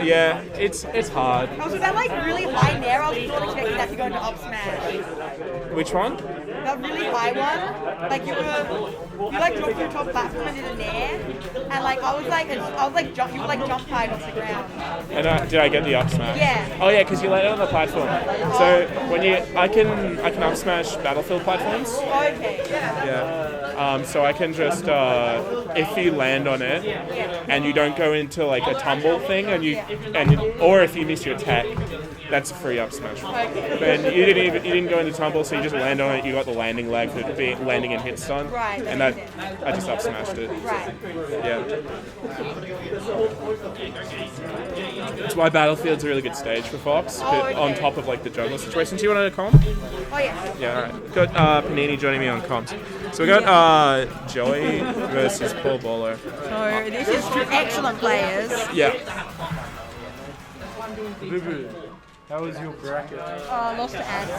Yeah, it's hard. Also, that like really high nair, I was not expecting that to go into up smash. Which one? That really high one, like you like dropped your top platform and did a nair, and like I was like you were like jump tied off the ground. And did I get the up smash? Yeah. Oh yeah, because you land it on the platform. So when I can up smash Battlefield platforms. Okay. Yeah. So I can just if you land on it and you don't go into like a tumble thing or if you miss your attack, that's a free up smash. Then you didn't go into tumble, so you just land on it. You got the landing lag for landing and hit stun, Right. and I just up smashed it. Right. Yeah. That's why Battlefield's a really good stage for Fox, on top of like the jungle situation. Do you want to comp? Oh yeah. Yeah, alright. Got Panini joining me on comps. So we got Joey versus Paul Bolo. So this is two excellent players. Yeah. How was your bracket? Lost to Ants. I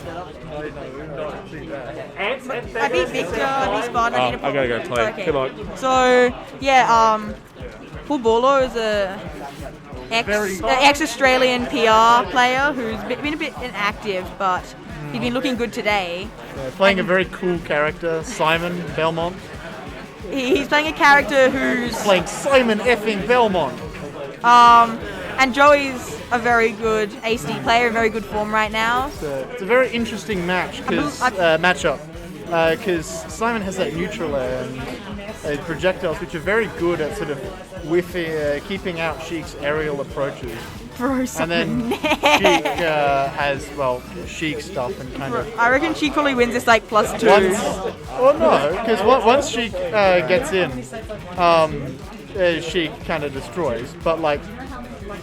know, not see that. I beat Victor, I beat Spartan, I need to I gotta go play. Okay. Good luck. So yeah, Paul Bolo is a ex-Australian PR player who's been a bit inactive, but he's been looking good today. Yeah, playing a very cool character, Simon Belmont. He's playing a character who's Playing Simon effing Belmont. and Joey's a very good ACD player, in very good form right now. It's a very interesting matchup because Simon has that neutral air and projectiles which are very good at sort of keeping out Sheik's aerial approaches. And then Sheik has, Sheik stuff and kind of... I reckon Sheik probably wins this like +2. Because once Sheik gets in, Sheik kind of destroys. But like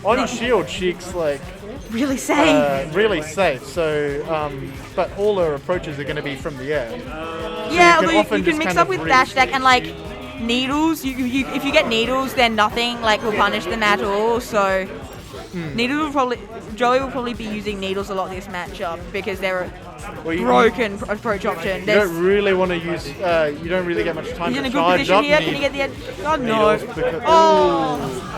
on shield, Sheik's like really safe. Really safe. So, but all her approaches are going to be from the air. Yeah, although you can mix up with dash attack and like needles. If you get needles, then nothing like will punish them at all. So needles Joey will probably be using needles a lot this matchup because they're a broken approach option. You don't really want to use. You don't really get much time He's to in a good charge position up. here. Can he get the edge? Oh no!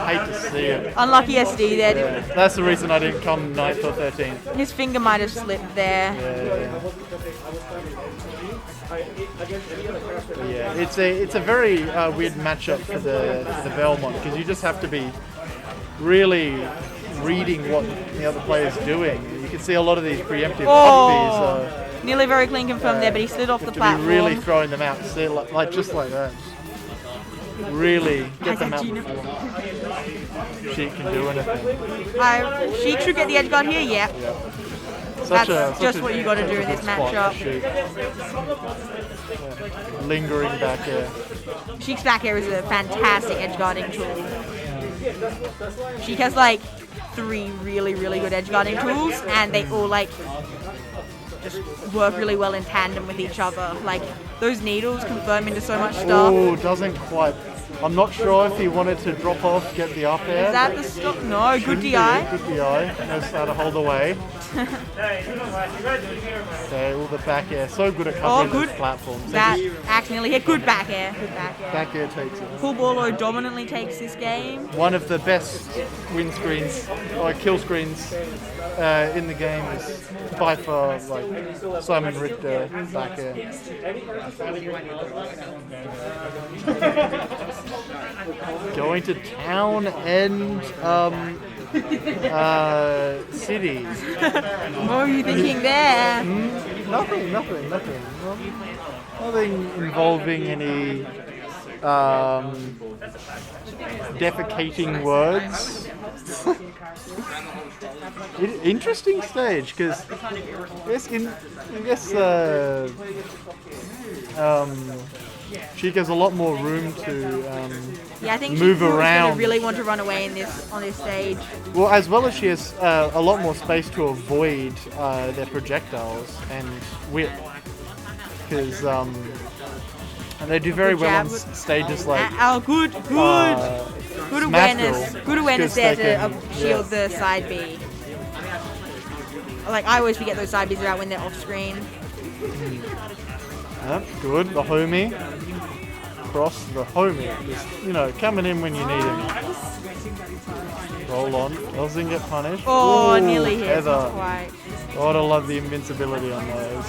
Hate to see it. Unlucky SD there. Yeah, that's the reason I didn't come 9th or 13th. His finger might have slipped there. Yeah, it's a very weird matchup for the Belmont because you just have to be really reading what the other player's doing. You can see a lot of these preemptive upbeats. Nearly very clean confirmed there, but he slid off the platform. Be really throwing them out, see, like just like that. Really get them out before Sheik can do anything. Sheik should get the edge guard here, yeah. That's just what you got to do in this matchup. Lingering back air. Sheik's back air is a fantastic edge guarding tool. Sheik has like 3 really, really good edge guarding tools, and they all like just work really well in tandem with each other. Like those needles confirm into so much stuff. Oh, doesn't quite. I'm not sure if he wanted to drop off, get the up air. Is that the stop? No, good DI. Good DI. Knows how to hold away. Okay, all the back air. So good at covering those platforms. That accidentally hit. Good back air. Good back air. Back air takes it. Paul Bolo dominantly takes this game. One of the best win screens, or kill screens in the game is by far like Simon Richter back air. Going to town and city. What were you thinking there? Nothing. Nothing involving any defecating words. Interesting stage because Sheik has a lot more room to I think move she's around. Gonna really want to run away on this stage. Well, as well as she has a lot more space to avoid their projectiles and whip, because and they do very well on stages like. Good awareness. Good awareness there to shield the side B. Like I always forget those side Bs are out when they're off screen. Good, the homie. across the homie. Just, coming in when you need him. Roll on. Doesn't get punished. Oh, Ooh, nearly hit. Heather. Not quite. Gotta love the invincibility on those.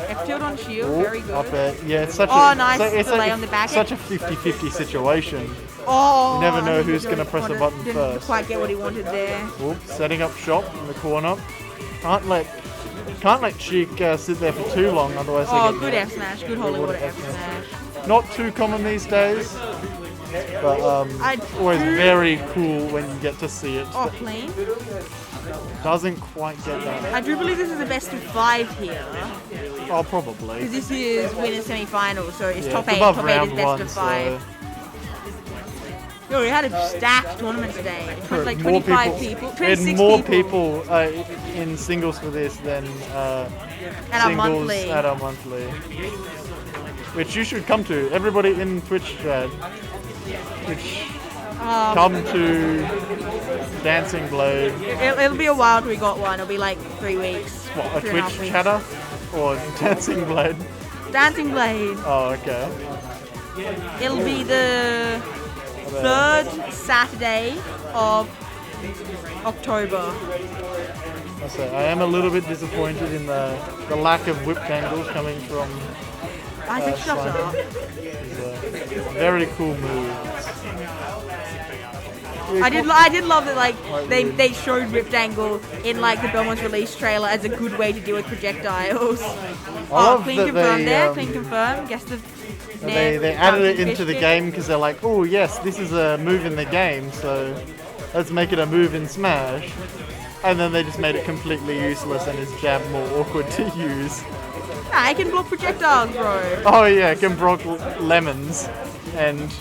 F tilt on shield, Ooh, very good. up air. Yeah, it's such Nice it's delay like on the back such a 50-50 situation. Oh, You never know I who's gonna press the button didn't first. quite get what he wanted there. Ooh, setting up shop in the corner. Can't let Sheik sit there for too long, otherwise they Oh, get good hit. F smash, good holy water F smash. Not too common these days, but always very cool when you get to see it. Oh, clean. Doesn't quite get that. I do believe this is a best of 5 here. Oh, probably. Because this is winner's semi-final, so it's Yeah, top it's 8. above Top 8 is round best 1, of 5. Yo, we had a stacked tournament today. so Like more 25 people. We had 26 more people. in singles for this than At our singles monthly. at our monthly. Which you should come to. Everybody in Twitch chat. Which come to Dancing Blade. It'll be a while till we got one. It'll be like 3 weeks. What, a 3.5 Twitch weeks. chatter? Or Dancing Blade? Dancing Blade. Oh, okay. It'll be the 3rd Saturday of October. I am a little bit disappointed in the lack of whip angles coming from Isaac, shut Simon. up. It's a very cool move. I did love that they showed Ripped Angle in like the Belmont's release trailer as a good way to deal with projectiles. love Clean that confirm they, there, clean confirm. Guess the They added it into the game because they're like, oh yes, this is a move in the game, so let's make it a move in Smash. And then they just made it completely useless and his jab more awkward to use. Nah, I can block projectiles, bro. Oh yeah, can block lemons and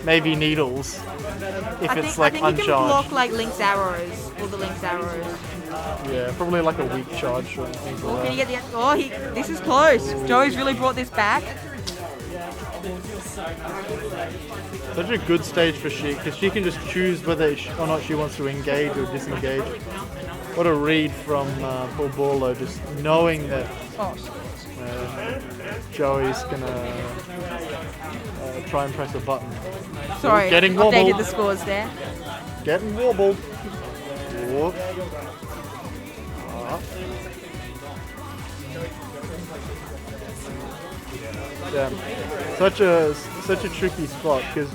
maybe needles if it's like I think you can uncharged. block like Link's arrows, all the Link's arrows. Yeah, probably like a weak charge or things Oh, like can you that. get the? This is close. Joey's really brought this back. Such a good stage for Sheik because she can just choose whether or not she wants to engage or disengage. What a read from Paul Borlo, just knowing that Oh, Joey's gonna try and press a button. sorry. Getting Updated wobbled. the scores there. Getting wobbled. Whoop. Ah. Damn. Such a tricky spot because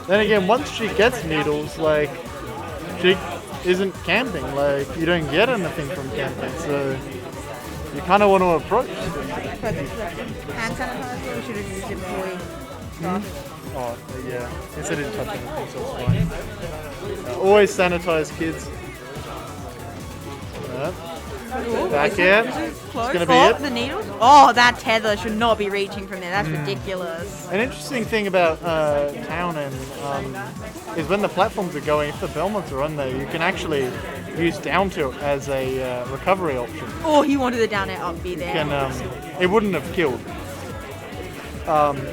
then again, once she gets needles, like she isn't camping. Like you don't get anything from camping, so you kind of want to approach. Hand sanitizer. We should have used it before we started. Oh yeah, guess I didn't touch anything, so it's fine. Always sanitize, kids. Ooh, Back this here. is close. It's gonna be oh, it. the needles. Oh, that tether should not be reaching from there. That's ridiculous. An interesting thing about Town and is when the platforms are going, if the Belmonts are on there, you can actually use down tilt as a recovery option. Oh, he wanted the down air up B there. It wouldn't have killed.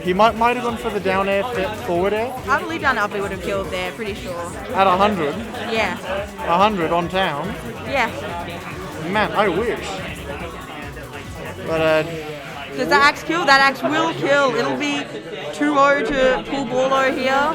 He might have gone for the down air, forward air I believe down air up B would have killed there. Pretty sure. at 100. Yeah. 100 on Town. Yeah. Man, I wish. But Does that axe kill? That axe will kill. It'll be 2-0 to Paul Borlo here.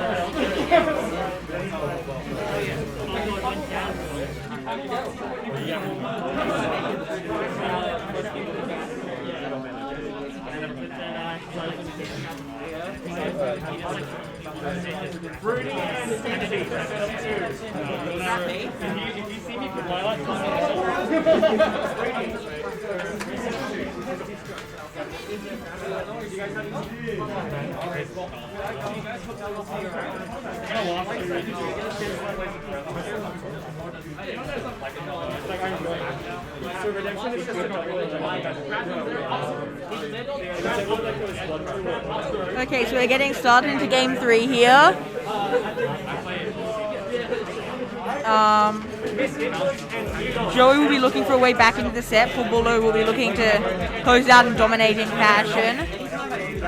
Okay, so we're getting started into game 3 here. Joey will be looking for a way back into the set. Paul Borlo will be looking to close out and dominate in fashion.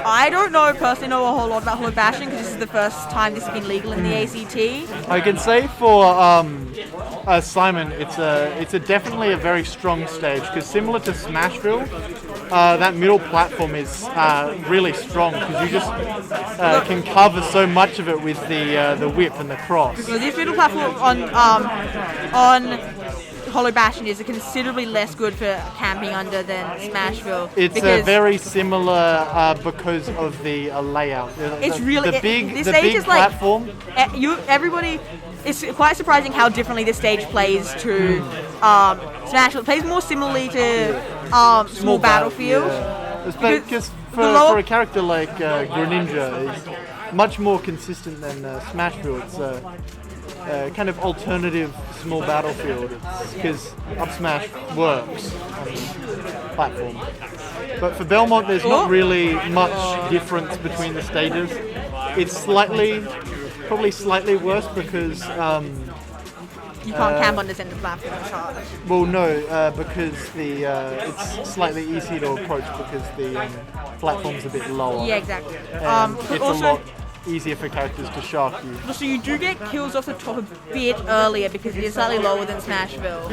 I don't personally know a whole lot about Hollow Bastion because this is the first time this has been legal in the ACT. I can say for Simon, it's a definitely a very strong stage because similar to Smashville, that middle platform is really strong because you just can cover so much of it with the whip and the cross. So this middle platform on Hollow Bastion is considerably less good for camping under than Smashville. It's because very similar because of the layout. It's really the big this stage is like platform. Everybody. It's quite surprising how differently this stage plays to Smashville. It plays more similarly to Small Battlefield. Yeah. Because for a character like Greninja, is much more consistent than Smashville. It's kind of alternative Small Battlefield because Up Smash works on the platform. But for Belmont, there's not really much difference between the stages. It's probably slightly worse because you can't camp on this end of the platform as hard. well, no, because it's slightly easier to approach because the platform's a bit lower. Yeah, exactly. It's also, a lot easier for characters to shark you. So you do get kills off the top a bit earlier because it is slightly lower than Smashville.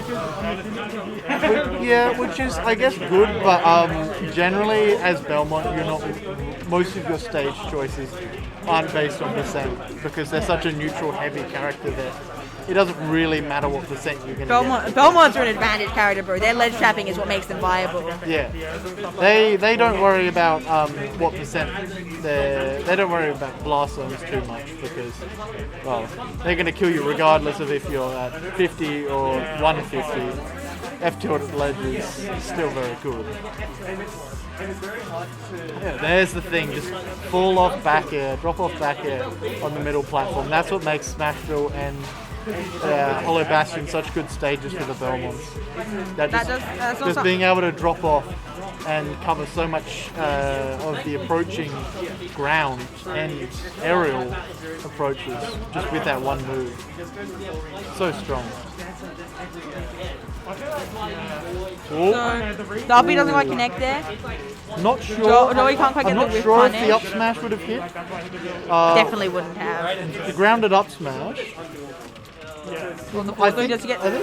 Which is, I guess, good, but generally, as Belmont, most of your stage choices aren't based on percent because they're such a neutral, heavy character that it doesn't really matter what percent you're going to get. Belmonts are an advantage character, bro. Their ledge trapping is what makes them viable. Yeah, they don't worry about what percent they don't worry about blast zones too much because, well, they're going to kill you regardless of if you're at 50 or 150. F-tilted ledge is still very good. Yeah, there's the thing, just fall off back air, drop off back air on the middle platform. That's what makes Smashville and Hollow Bastion such good stages for the Belmonts. Just being able to drop off and cover so much of the approaching ground and aerial approaches just with that one move. So strong. So, Darby doesn't quite connect there. Not sure. No, he can't quite get I'm the not whip sure if punish. the up smash would have hit. Definitely wouldn't have. The grounded up smash. I think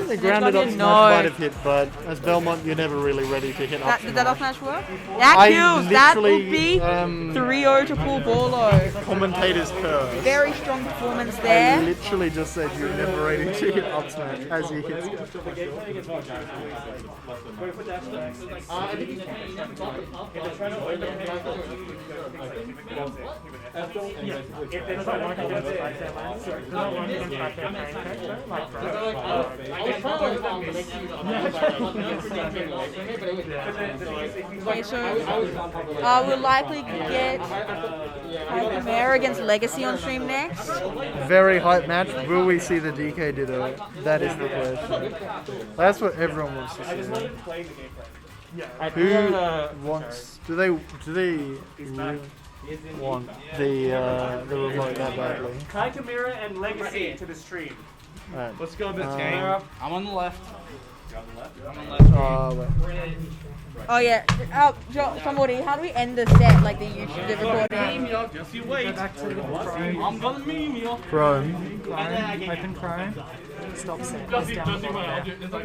the grounded up smash might have hit, but as Belmont, you're never really ready to hit up smash. Did that up smash work? That kills. That would be 3-0 to Paul Borlo. Commentator's curse. Very strong performance there. I literally just said you're never ready to hit up smash as he hits it. Okay, so we'll likely get Chimera against Legacy on stream next. Very hype match. Will we see the DK Ditto? That is the question. That's what everyone wants to see. Who wants? Do they really want the remote that badly? Kai Chimera and Legacy to the stream. Right. Let's go this game. I'm on the left. Wait. Oh yeah. Somebody, how do we end the set? Like the YouTube, the recording? Just you wait. I'm gonna meme you. Chrome. Open Chrome. Stop set.